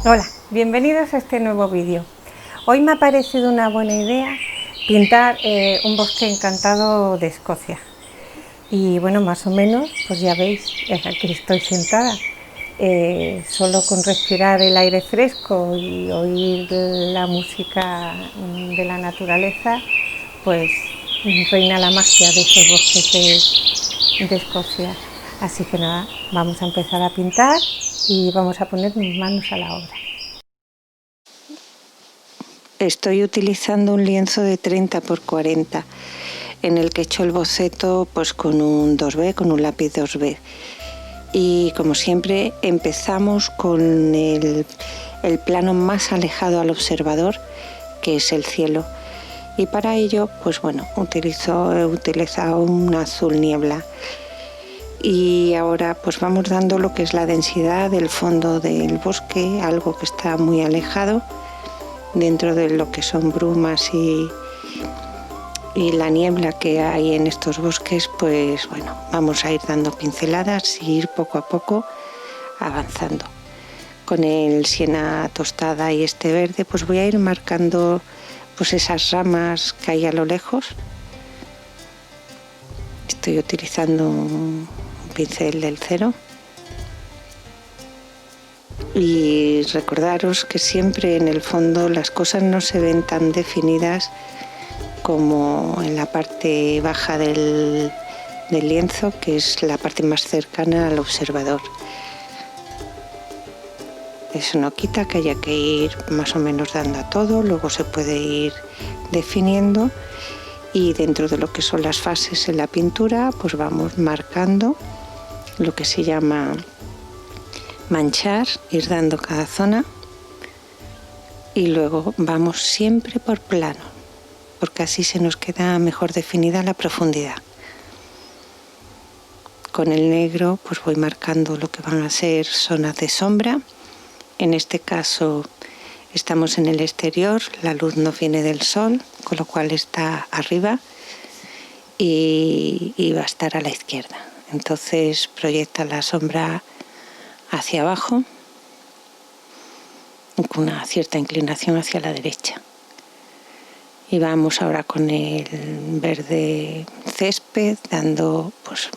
Hola, bienvenidos a este nuevo vídeo. Hoy me ha parecido una buena idea pintar un bosque encantado de Escocia. Y bueno, más o menos, pues ya veis, aquí estoy sentada. Solo con respirar el aire fresco y oír la música de la naturaleza, pues reina la magia de estos bosques de Escocia. Así que nada, vamos a empezar a pintar y vamos a poner manos a la obra. Estoy utilizando un lienzo de 30 por 40 en el que he hecho el boceto pues con un 2B, con un lápiz 2B. Y como siempre empezamos con el plano más alejado al observador, que es el cielo. Y para ello, pues bueno, he utilizado un azul niebla. Y ahora pues vamos dando lo que es la densidad del fondo del bosque, algo que está muy alejado dentro de lo que son brumas y la niebla que hay en estos bosques. Pues bueno, vamos a ir dando pinceladas y ir poco a poco avanzando. Con el siena tostada y este verde, pues voy a ir marcando pues esas ramas que hay a lo lejos. Estoy utilizando un pincel del cero. Y recordaros que siempre en el fondo las cosas no se ven tan definidas como en la parte baja del lienzo, que es la parte más cercana al observador. Eso no quita que haya que ir más o menos dando a todo, luego se puede ir definiendo y dentro de lo que son las fases en la pintura pues vamos marcando lo que se llama manchar, ir dando cada zona y luego vamos siempre por plano, porque así se nos queda mejor definida la profundidad. Con el negro pues voy marcando lo que van a ser zonas de sombra. En este caso estamos en el exterior, la luz no viene del sol, con lo cual está arriba y va a estar a la izquierda. Entonces proyecta la sombra hacia abajo con una cierta inclinación hacia la derecha. Y vamos ahora con el verde césped, dando pues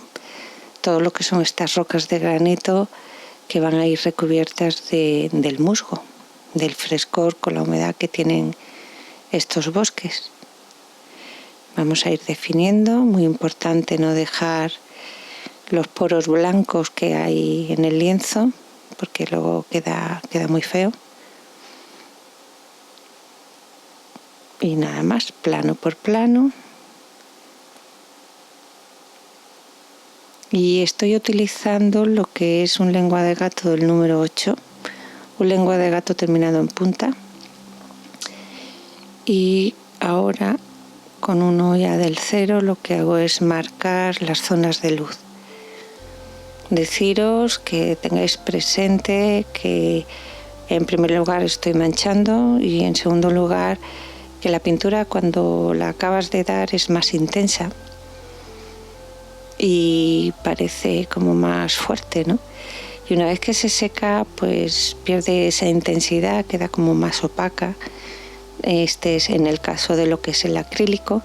todo lo que son estas rocas de granito que van a ir recubiertas del musgo, del frescor con la humedad que tienen estos bosques. Vamos a ir definiendo, muy importante no dejar los poros blancos que hay en el lienzo, porque luego queda muy feo. Y nada más, plano por plano. Y estoy utilizando lo que es un lengua de gato del número 8, un lengua de gato terminado en punta. Y ahora con uno ya del cero lo que hago es marcar las zonas de luz. Deciros que tengáis presente que en primer lugar estoy manchando y en segundo lugar que la pintura cuando la acabas de dar es más intensa y parece como más fuerte, ¿no? Y una vez que se seca pues pierde esa intensidad, queda como más opaca. Este es en el caso de lo que es el acrílico.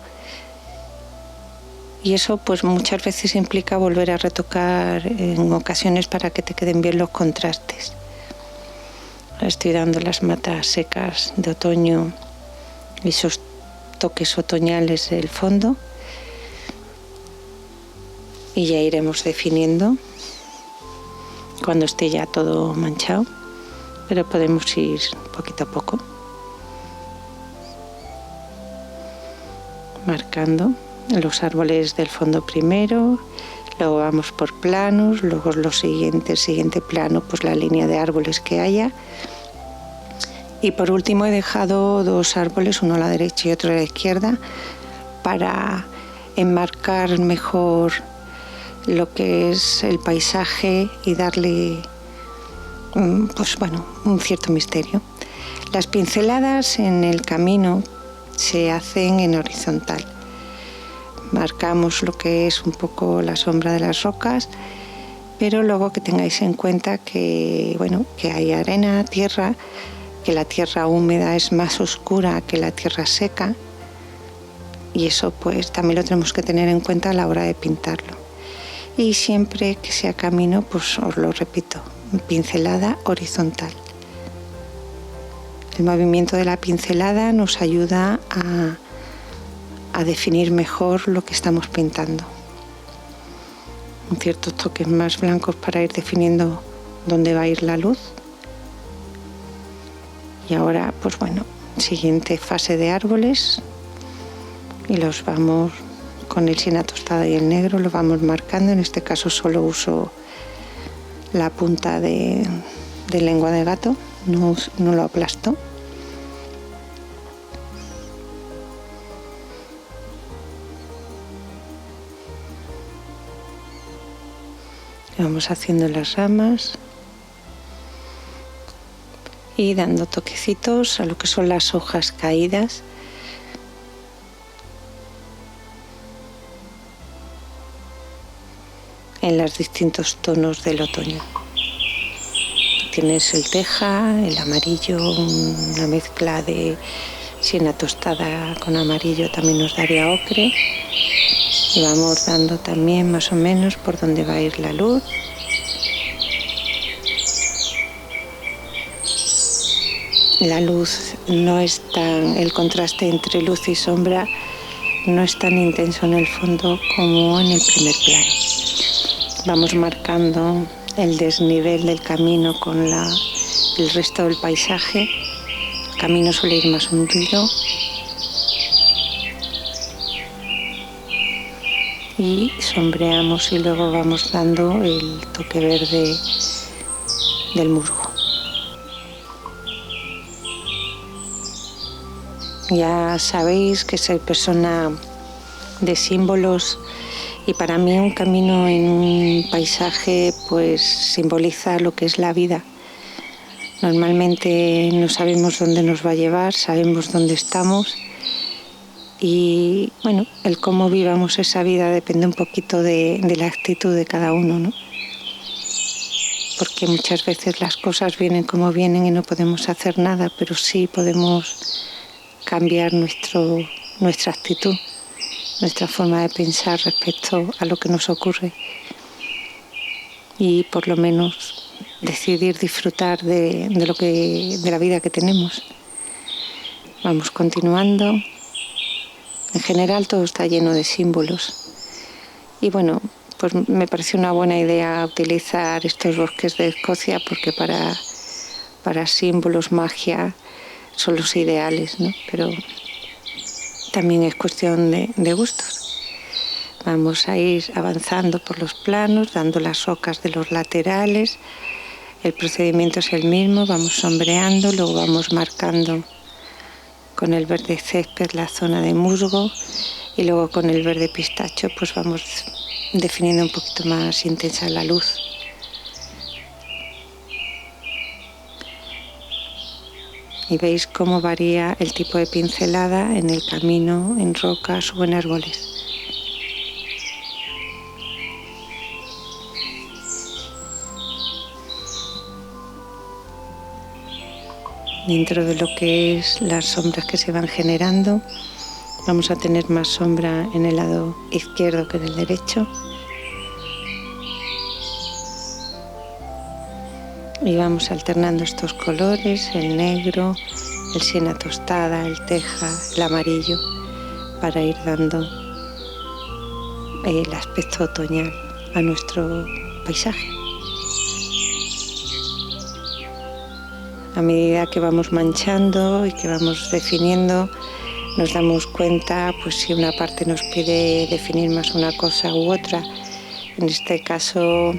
Y eso pues muchas veces implica volver a retocar en ocasiones para que te queden bien los contrastes. Ahora estoy dando las matas secas de otoño y esos toques otoñales del fondo. Y ya iremos definiendo cuando esté ya todo manchado, pero podemos ir poquito a poco marcando los árboles del fondo primero, luego vamos por planos, luego el siguiente plano pues la línea de árboles que haya y por último he dejado dos árboles, uno a la derecha y otro a la izquierda, para enmarcar mejor lo que es el paisaje y darle pues bueno, un cierto misterio. Las pinceladas en el camino se hacen en horizontal. Marcamos lo que es un poco la sombra de las rocas pero luego que tengáis en cuenta que, bueno, que hay arena, tierra, que la tierra húmeda es más oscura que la tierra seca, y eso pues también lo tenemos que tener en cuenta a la hora de pintarlo. Y siempre que sea camino, pues os lo repito, pincelada horizontal. El movimiento de la pincelada nos ayuda a definir mejor lo que estamos pintando. Ciertos toques más blancos para ir definiendo dónde va a ir la luz. Y ahora, pues bueno, siguiente fase de árboles, y los vamos con el siena tostada y el negro, lo vamos marcando. En este caso solo uso la punta de lengua de gato, no lo aplasto. Vamos haciendo las ramas y dando toquecitos a lo que son las hojas caídas. En los distintos tonos del otoño. Tienes el teja, el amarillo, una mezcla de siena tostada con amarillo también nos daría ocre. Y vamos dando también más o menos por dónde va a ir la luz. La luz no es tan, el contraste entre luz y sombra no es tan intenso en el fondo como en el primer plano. Vamos marcando el desnivel del camino con el resto del paisaje. El camino suele ir más hundido. Y sombreamos y luego vamos dando el toque verde del musgo. Ya sabéis que soy persona de símbolos, y para mí un camino en un paisaje pues simboliza lo que es la vida. Normalmente no sabemos dónde nos va a llevar, sabemos dónde estamos, y bueno, el cómo vivamos esa vida depende un poquito de la actitud de cada uno, ¿no? Porque muchas veces las cosas vienen como vienen y no podemos hacer nada, pero sí podemos cambiar nuestra actitud, nuestra forma de pensar respecto a lo que nos ocurre, y por lo menos decidir disfrutar de la vida que tenemos. Vamos continuando. En general todo está lleno de símbolos, y bueno, pues me pareció una buena idea utilizar estos bosques de Escocia, porque para símbolos, magia, son los ideales, ¿no? Pero también es cuestión de gustos. Vamos a ir avanzando por los planos, dando las ocas de los laterales. El procedimiento es el mismo, vamos sombreando, luego vamos marcando con el verde césped la zona de musgo, y luego con el verde pistacho pues vamos definiendo un poquito más intensa la luz. Y veis cómo varía el tipo de pincelada en el camino, en rocas o en árboles. Dentro de lo que es las sombras que se van generando, vamos a tener más sombra en el lado izquierdo que en el derecho. Y vamos alternando estos colores, el negro, el siena tostada, el teja, el amarillo, para ir dando el aspecto otoñal a nuestro paisaje. A medida que vamos manchando y que vamos definiendo, nos damos cuenta pues si una parte nos pide definir más una cosa u otra. En este caso,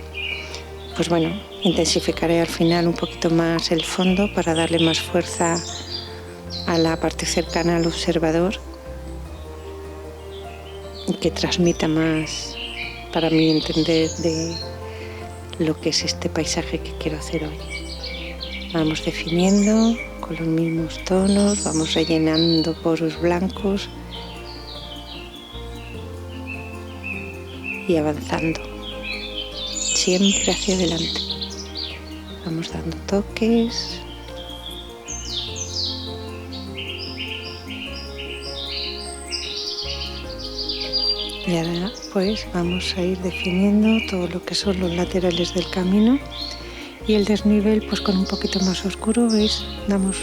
pues bueno, intensificaré al final un poquito más el fondo para darle más fuerza a la parte cercana al observador y que transmita más, para mi entender, de lo que es este paisaje que quiero hacer hoy. Vamos definiendo con los mismos tonos, vamos rellenando poros blancos y avanzando. siempre hacia adelante. Vamos dando toques. Y ahora pues vamos a ir definiendo todo lo que son los laterales del camino y el desnivel pues con un poquito más oscuro, ¿veis? Damos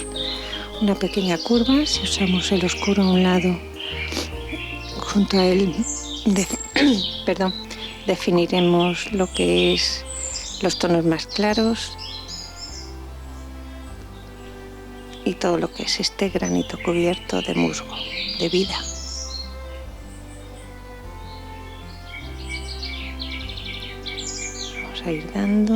una pequeña curva, si usamos el oscuro a un lado junto a él definiremos lo que es los tonos más claros y todo lo que es este granito cubierto de musgo, de vida. Vamos a ir dando.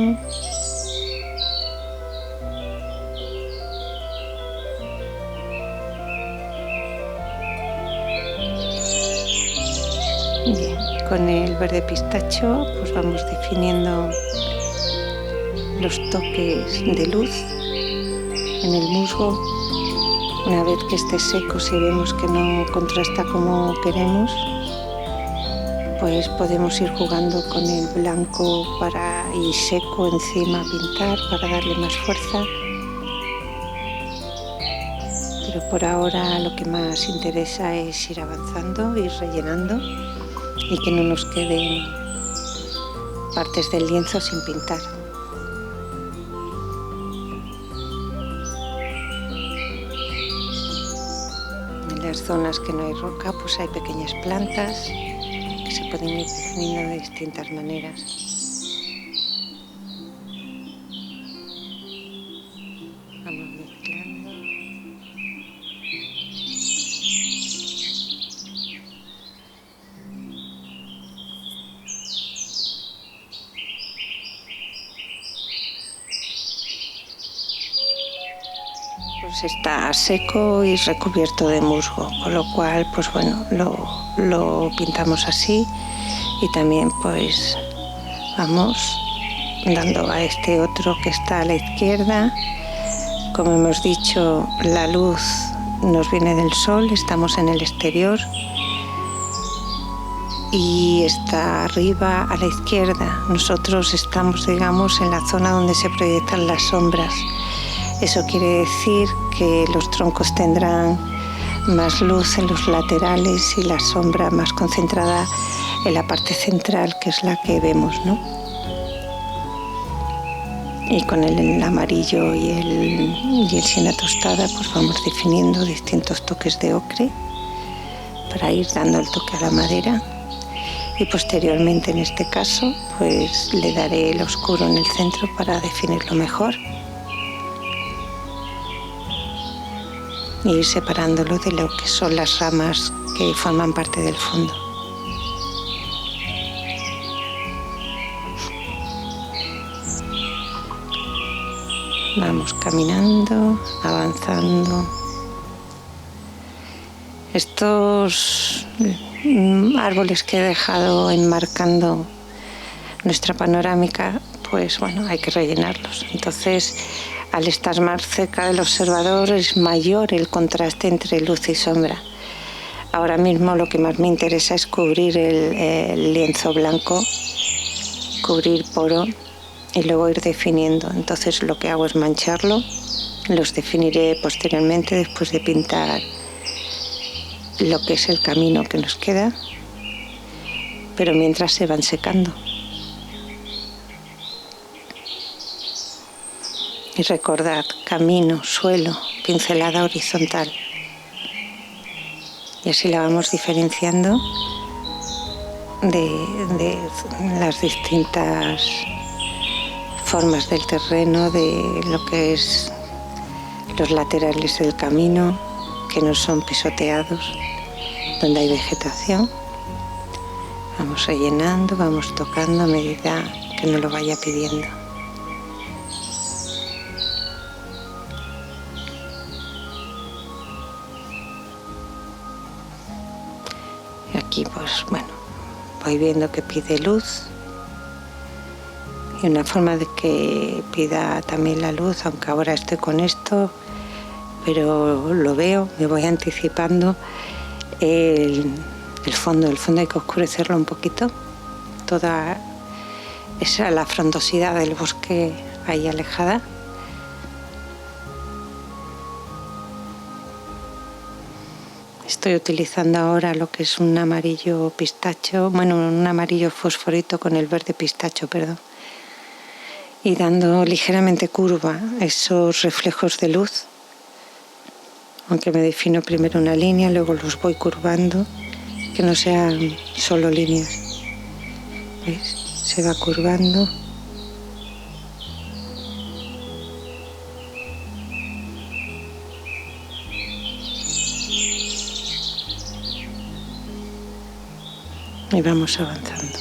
Bien, con el verde pistacho pues vamos definiendo los toques de luz en el musgo. Una vez que esté seco, si vemos que no contrasta como queremos, pues podemos ir jugando con el blanco y seco encima pintar para darle más fuerza. Pero por ahora lo que más interesa es ir avanzando, ir rellenando y que no nos queden partes del lienzo sin pintar. En las zonas que no hay roca pues hay pequeñas plantas que se pueden ir definiendo de distintas maneras. Vamos mezclando. Pues está seco y recubierto de musgo, con lo cual pues bueno, lo pintamos así y también pues vamos dando a este otro que está a la izquierda. Como hemos dicho, la luz nos viene del sol, estamos en el exterior y está arriba a la izquierda. Nosotros estamos, digamos, en la zona donde se proyectan las sombras. Eso quiere decir que los troncos tendrán más luz en los laterales y la sombra más concentrada en la parte central, que es la que vemos, ¿no? Y con el amarillo y el siena tostada pues vamos definiendo distintos toques de ocre para ir dando el toque a la madera. Y posteriormente, en este caso, pues le daré el oscuro en el centro para definirlo mejor. Y ir separándolo de lo que son las ramas que forman parte del fondo. Vamos caminando, avanzando. Estos árboles que he dejado enmarcando nuestra panorámica, pues bueno, hay que rellenarlos. Entonces, al estar más cerca del observador es mayor el contraste entre luz y sombra. Ahora mismo lo que más me interesa es cubrir el lienzo blanco, cubrir poro y luego ir definiendo. Entonces lo que hago es mancharlo, los definiré posteriormente después de pintar lo que es el camino que nos queda, pero mientras se van secando. Y recordad, camino, suelo, pincelada horizontal. Y así la vamos diferenciando de las distintas formas del terreno, de lo que es los laterales del camino, que no son pisoteados, donde hay vegetación. Vamos rellenando, vamos tocando a medida que nos lo vaya pidiendo. Y aquí pues bueno, voy viendo que pide luz. Y una forma de que pida también la luz, aunque ahora estoy con esto, pero lo veo, me voy anticipando. El fondo hay que oscurecerlo un poquito, toda esa la frondosidad del bosque ahí alejada. Estoy utilizando ahora lo que es un amarillo pistacho, bueno, un amarillo fosforito con el verde pistacho, perdón. Y dando ligeramente curva esos reflejos de luz, aunque me defino primero una línea, luego los voy curvando, que no sean solo líneas. ¿Ves? Se va curvando. Y vamos avanzando.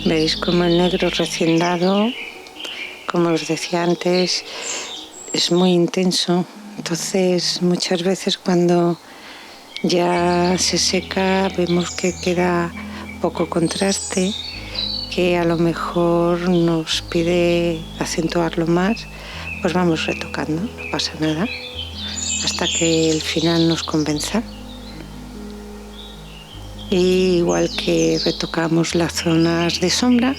Veis como el negro recién dado, como os decía antes, es muy intenso. Entonces muchas veces cuando ya se seca vemos que queda poco contraste, que a lo mejor nos pide acentuarlo más, pues vamos retocando, no pasa nada, hasta que el final nos convenza. Y igual que retocamos las zonas de sombra,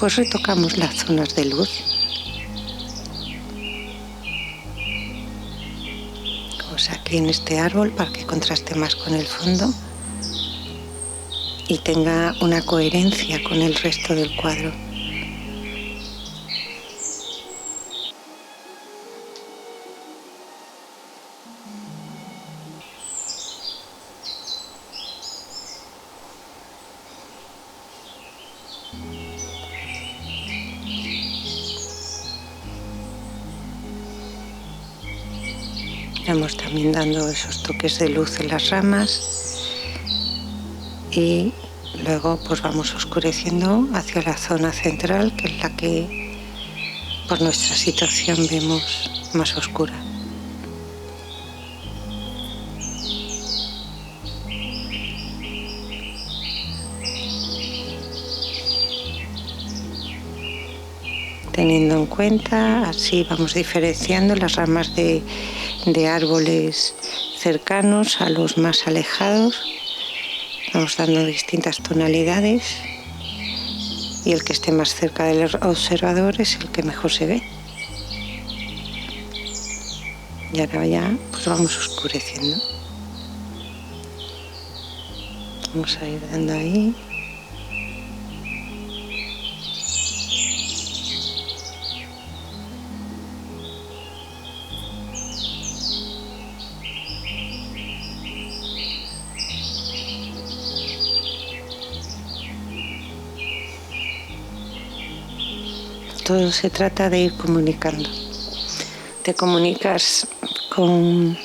pues retocamos las zonas de luz. Pues aquí en este árbol para que contraste más con el fondo y tenga una coherencia con el resto del cuadro. Vamos también dando esos toques de luz en las ramas y luego pues vamos oscureciendo hacia la zona central, que es la que por nuestra situación vemos más oscura. Teniendo en cuenta, así vamos diferenciando las ramas de árboles cercanos a los más alejados. Vamos dando distintas tonalidades y el que esté más cerca del observador es el que mejor se ve. Y ahora ya pues vamos oscureciendo. Vamos a ir dando ahí. Todo se trata de ir comunicando. Te comunicas con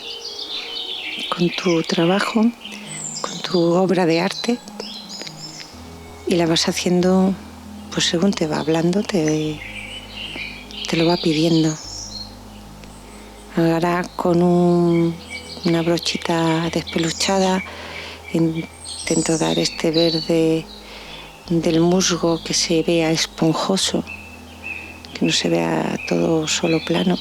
tu trabajo, con tu obra de arte y la vas haciendo pues según te va hablando, te lo va pidiendo. Ahora con una brochita despeluchada intento dar este verde del musgo que se vea esponjoso, que no se vea todo solo plano.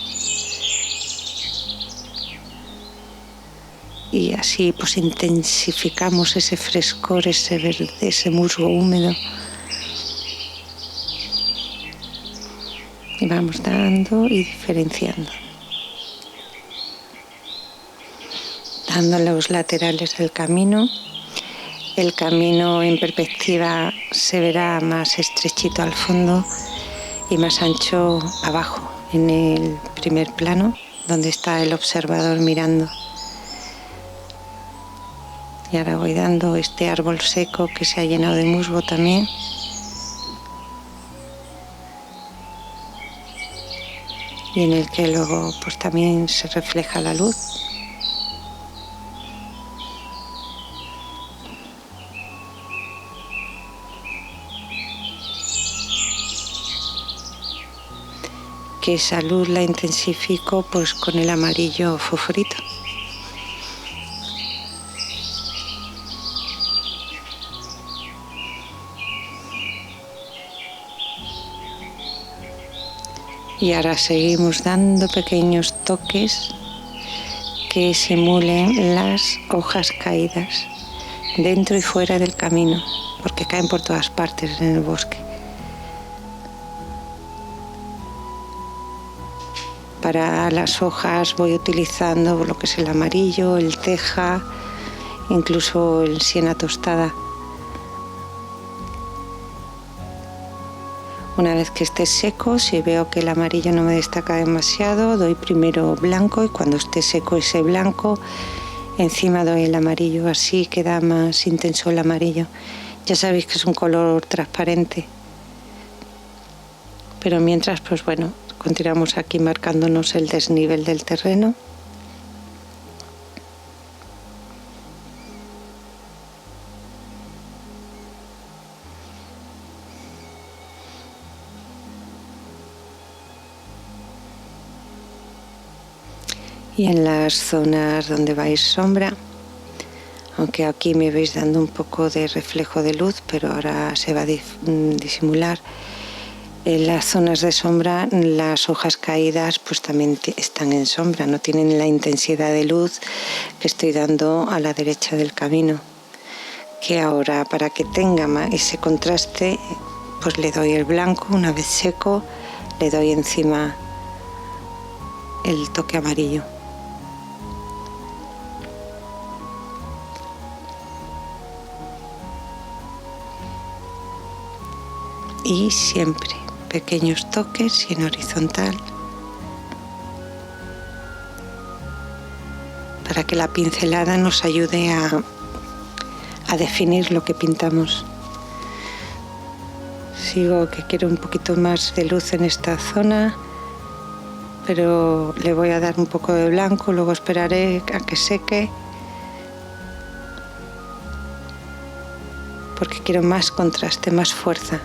Y así pues intensificamos ese frescor, ese verde, ese musgo húmedo. Y vamos dando y diferenciando. Dando los laterales del camino. El camino en perspectiva se verá más estrechito al fondo y más ancho abajo, en el primer plano, donde está el observador mirando. Y ahora voy dando este árbol seco que se ha llenado de musgo también. Y en el que luego pues también se refleja la luz. Que esa luz la intensifico pues con el amarillo fosforito. Y ahora seguimos dando pequeños toques que simulen las hojas caídas dentro y fuera del camino, porque caen por todas partes en el bosque. Para las hojas voy utilizando lo que es el amarillo, el teja, incluso el siena tostada. Una vez que esté seco, si veo que el amarillo no me destaca demasiado, doy primero blanco y cuando esté seco ese blanco, encima doy el amarillo, así queda más intenso el amarillo. Ya sabéis que es un color transparente. Pero mientras, pues bueno, continuamos aquí marcándonos el desnivel del terreno. Y en las zonas donde vais sombra, aunque aquí me veis dando un poco de reflejo de luz, pero ahora se va a disimular. En las zonas de sombra, las hojas caídas pues también están en sombra, no tienen la intensidad de luz que estoy dando a la derecha del camino. Que ahora, para que tenga ese contraste, pues le doy el blanco, una vez seco, le doy encima el toque amarillo. Y siempre pequeños toques y en horizontal para que la pincelada nos ayude a definir lo que pintamos. Sigo que quiero un poquito más de luz en esta zona, pero le voy a dar un poco de blanco, luego esperaré a que seque porque quiero más contraste, más fuerza.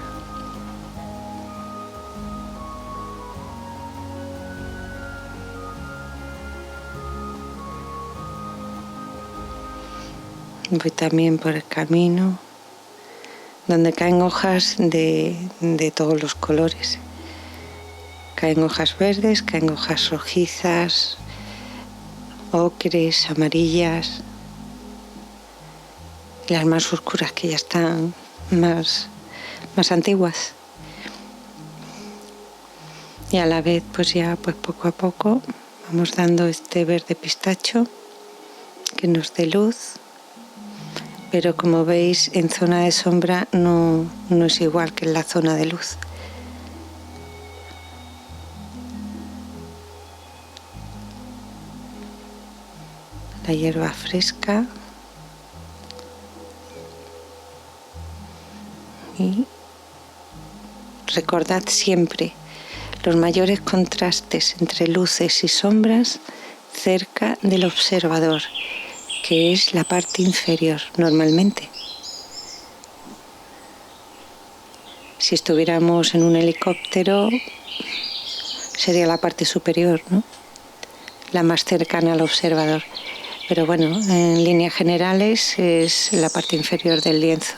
Voy también por el camino donde caen hojas de todos los colores. Caen hojas verdes, caen hojas rojizas, ocres, amarillas. Y las más oscuras que ya están más antiguas. Y a la vez pues ya pues poco a poco vamos dando este verde pistacho que nos dé luz. Pero como veis, en zona de sombra no es igual que en la zona de luz. La hierba fresca. Y recordad siempre los mayores contrastes entre luces y sombras cerca del observador, que es la parte inferior normalmente. Si estuviéramos en un helicóptero sería la parte superior, ¿no? La más cercana al observador. Pero bueno, en líneas generales es la parte inferior del lienzo.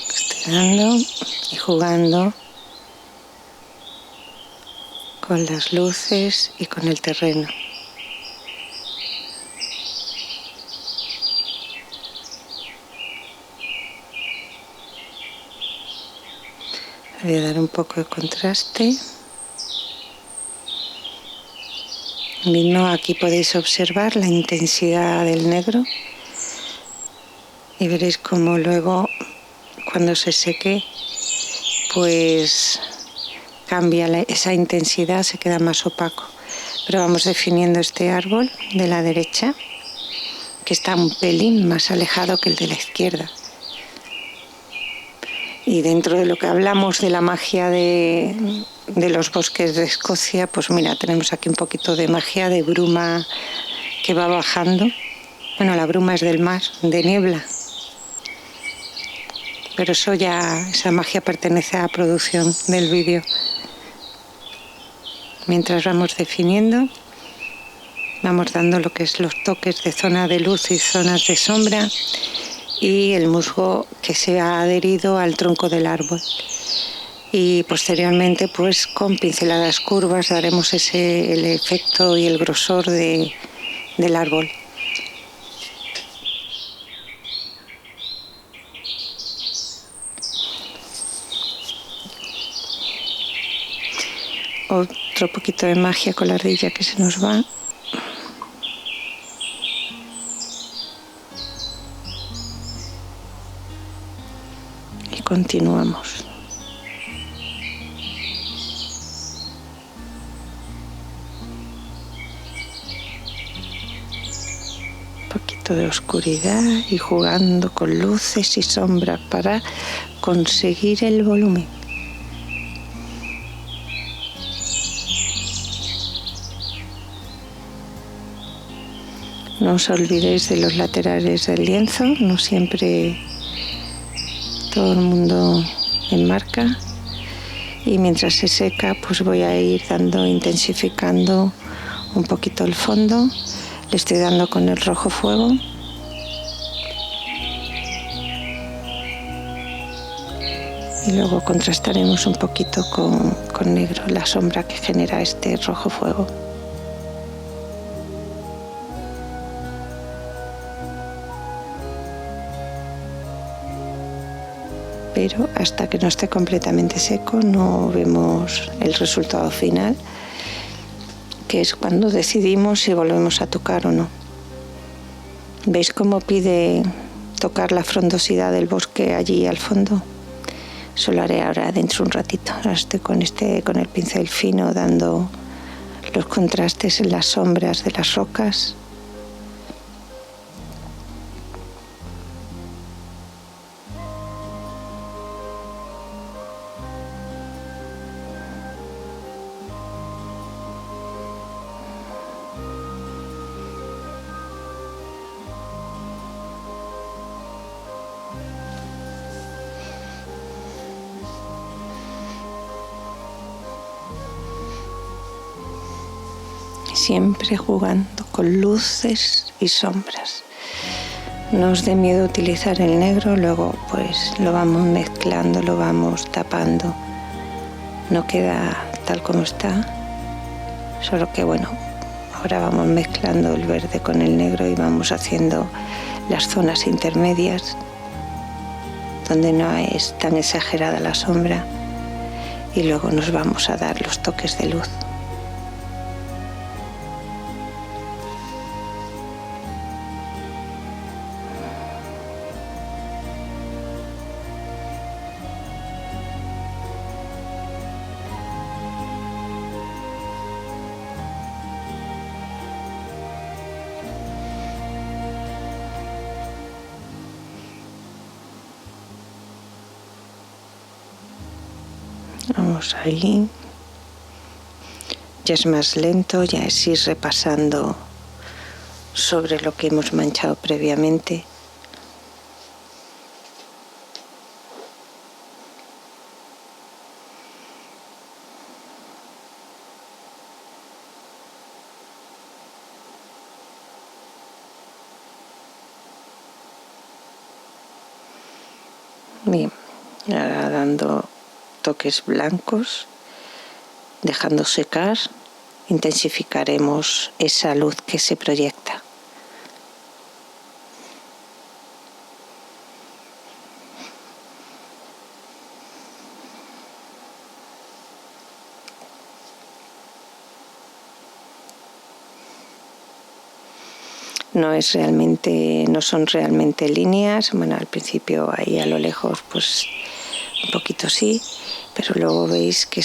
Estoy dando y jugando con las luces y con el terreno. Voy a dar un poco de contraste. Mismo aquí podéis observar la intensidad del negro y veréis cómo luego cuando se seque pues cambia esa intensidad, se queda más opaco. Pero vamos definiendo este árbol de la derecha, que está un pelín más alejado que el de la izquierda. Y dentro de lo que hablamos de la magia de los bosques de Escocia, pues mira, tenemos aquí un poquito de magia de bruma que va bajando. Bueno, la bruma es del mar, de niebla. Pero eso ya, esa magia pertenece a la producción del vídeo. Mientras vamos definiendo, vamos dando lo que es los toques de zona de luz y zonas de sombra y el musgo que se ha adherido al tronco del árbol. Y posteriormente, pues con pinceladas curvas daremos el efecto y el grosor del árbol. Otro poquito de magia con la ardilla que se nos va. Y continuamos. Un poquito de oscuridad y jugando con luces y sombras para conseguir el volumen. No os olvidéis de los laterales del lienzo, no siempre todo el mundo enmarca. Y mientras se seca, pues voy a ir intensificando un poquito el fondo. Le estoy dando con el rojo fuego. Y luego contrastaremos un poquito con negro, la sombra que genera este rojo fuego. Pero hasta que no esté completamente seco no vemos el resultado final, que es cuando decidimos si volvemos a tocar o no. ¿Veis cómo pide tocar la frondosidad del bosque allí al fondo? Eso lo haré ahora dentro de un ratito. Ahora estoy con el pincel fino dando los contrastes en las sombras de las rocas. Siempre jugando con luces y sombras. No os dé miedo utilizar el negro, luego pues lo vamos mezclando, lo vamos tapando. No queda tal como está, solo que bueno, ahora vamos mezclando el verde con el negro y vamos haciendo las zonas intermedias donde no es tan exagerada la sombra y luego nos vamos a dar los toques de luz. Vamos ahí. Ya es más lento, ya es ir repasando sobre lo que hemos manchado previamente. Bien, ahora dando toques blancos, dejando secar, intensificaremos esa luz que se proyecta. No son realmente líneas. Bueno, al principio ahí a lo lejos pues un poquito sí, pero luego veis que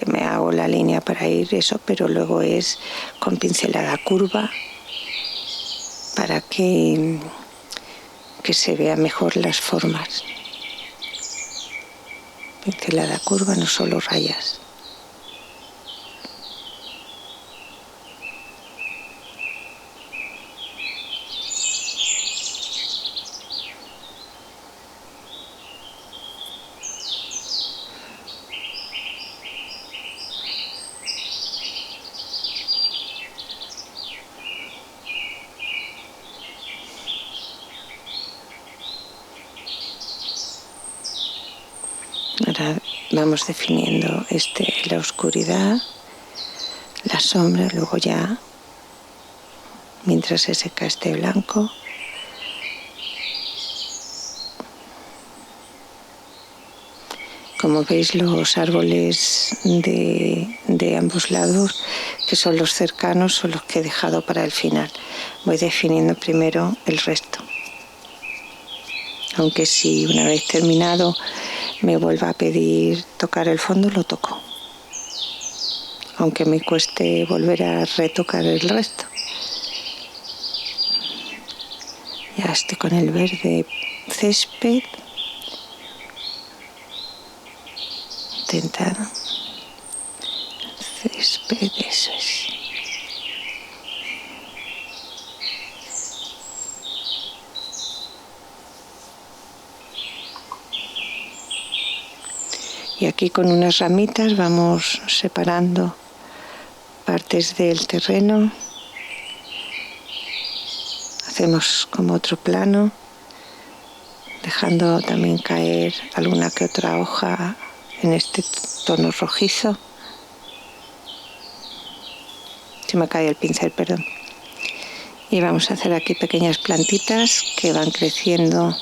me hago la línea para ir eso, pero luego es con pincelada curva para que se vean mejor las formas. Pincelada curva, no solo rayas. vamos definiendo la oscuridad, la sombra, luego ya, mientras se seca este blanco, como veis, los árboles de ambos lados, que son los cercanos, son los que he dejado para el final. Voy definiendo primero el resto. Aunque si una vez terminado me vuelva a pedir tocar el fondo, lo toco. Aunque me cueste volver a retocar el resto. Ya estoy con el verde césped. Intentar césped, eso es. Y aquí con unas ramitas vamos separando partes del terreno. Hacemos como otro plano, dejando también caer alguna que otra hoja en este tono rojizo. Se me ha caído el pincel, perdón. Y vamos a hacer aquí pequeñas plantitas que van creciendo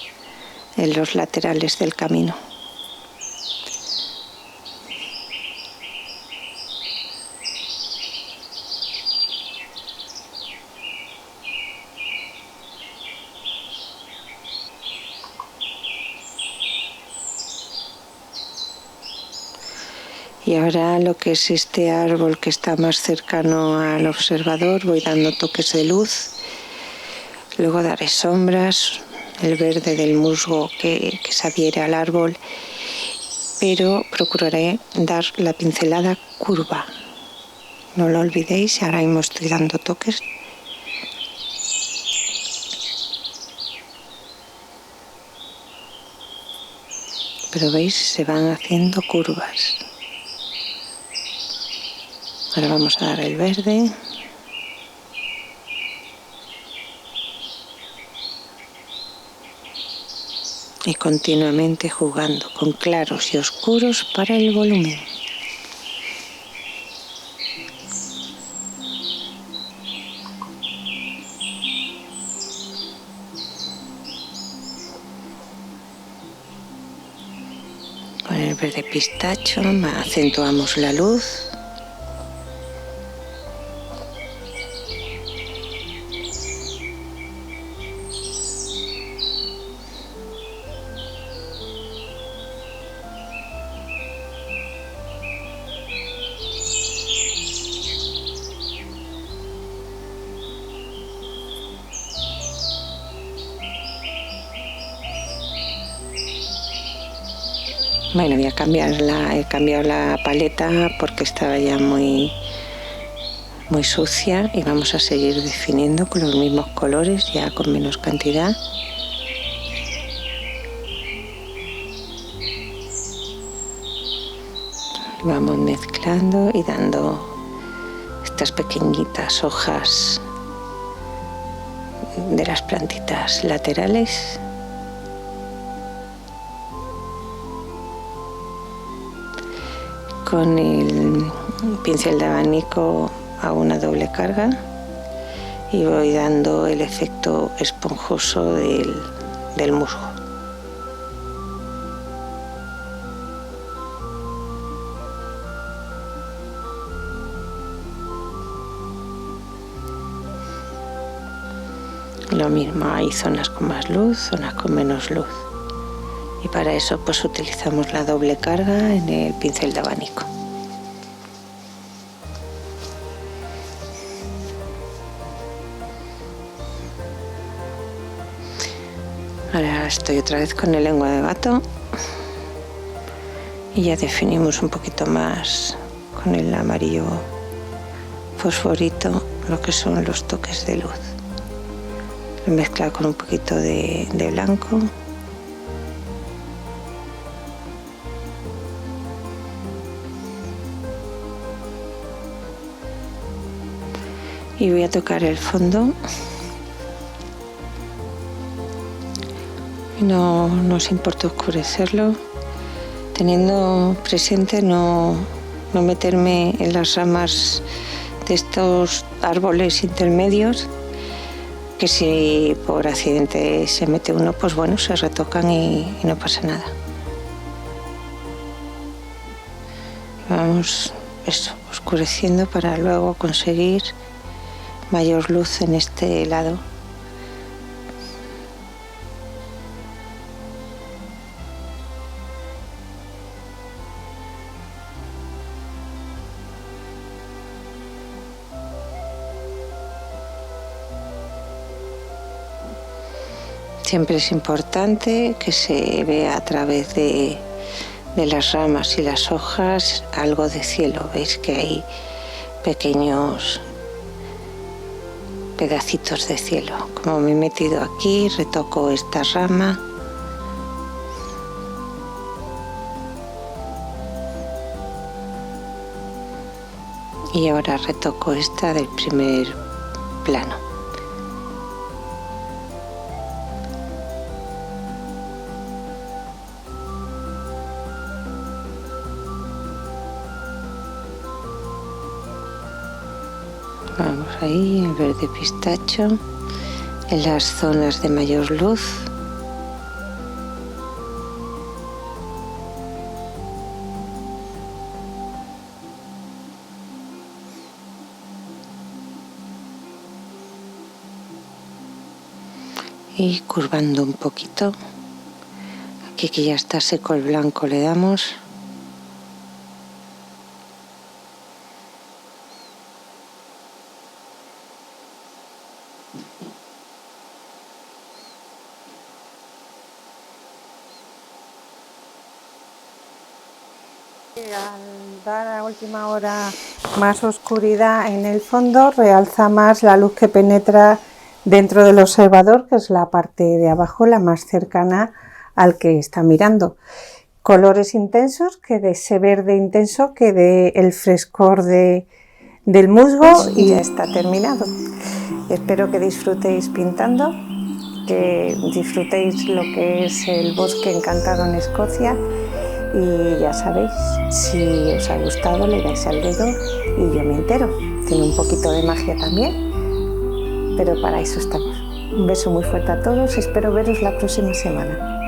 en los laterales del camino. Y ahora lo que es este árbol que está más cercano al observador, voy dando toques de luz, luego daré sombras, el verde del musgo que se adhiere al árbol, pero procuraré dar la pincelada curva. No lo olvidéis, ahora mismo estoy dando toques. Pero veis, se van haciendo curvas. Ahora vamos a dar el verde. Y continuamente jugando con claros y oscuros para el volumen. Con el verde pistacho acentuamos la luz. Bueno, he cambiado la paleta porque estaba ya muy sucia y vamos a seguir definiendo con los mismos colores, ya con menos cantidad. Vamos mezclando y dando estas pequeñitas hojas de las plantitas laterales. Con el pincel de abanico hago una doble carga y voy dando el efecto esponjoso del musgo. Lo mismo, hay zonas con más luz, zonas con menos luz. Y para eso pues utilizamos la doble carga en el pincel de abanico. Ahora estoy otra vez con el lengua de gato y ya definimos un poquito más con el amarillo fosforito lo que son los toques de luz. Lo he mezclado con un poquito de blanco. Y voy a tocar el fondo. No nos importa oscurecerlo. teniendo presente no meterme en las ramas de estos árboles intermedios, que si por accidente se mete uno, pues bueno, se retocan y no pasa nada. Vamos eso, oscureciendo para luego conseguir mayor luz en este lado. Siempre es importante que se vea a través de las ramas y las hojas algo de cielo. Veis que hay pequeños pedacitos de cielo. Como me he metido aquí, retoco esta rama. Y ahora retoco esta del primer plano. Vamos ahí, el verde pistacho, en las zonas de mayor luz. Y curvando un poquito. Aquí que ya está seco el blanco le damos. Al dar a última hora más oscuridad en el fondo, realza más la luz que penetra dentro del observador, que es la parte de abajo, la más cercana al que está mirando. Colores intensos, que de ese verde intenso, que de el frescor del musgo, y ya está terminado. Espero que disfrutéis pintando, que disfrutéis lo que es el bosque encantado en Escocia. Y ya sabéis, si os ha gustado le dais al dedo y yo me entero. Tiene un poquito de magia también, pero para eso estamos. Un beso muy fuerte a todos, espero veros la próxima semana.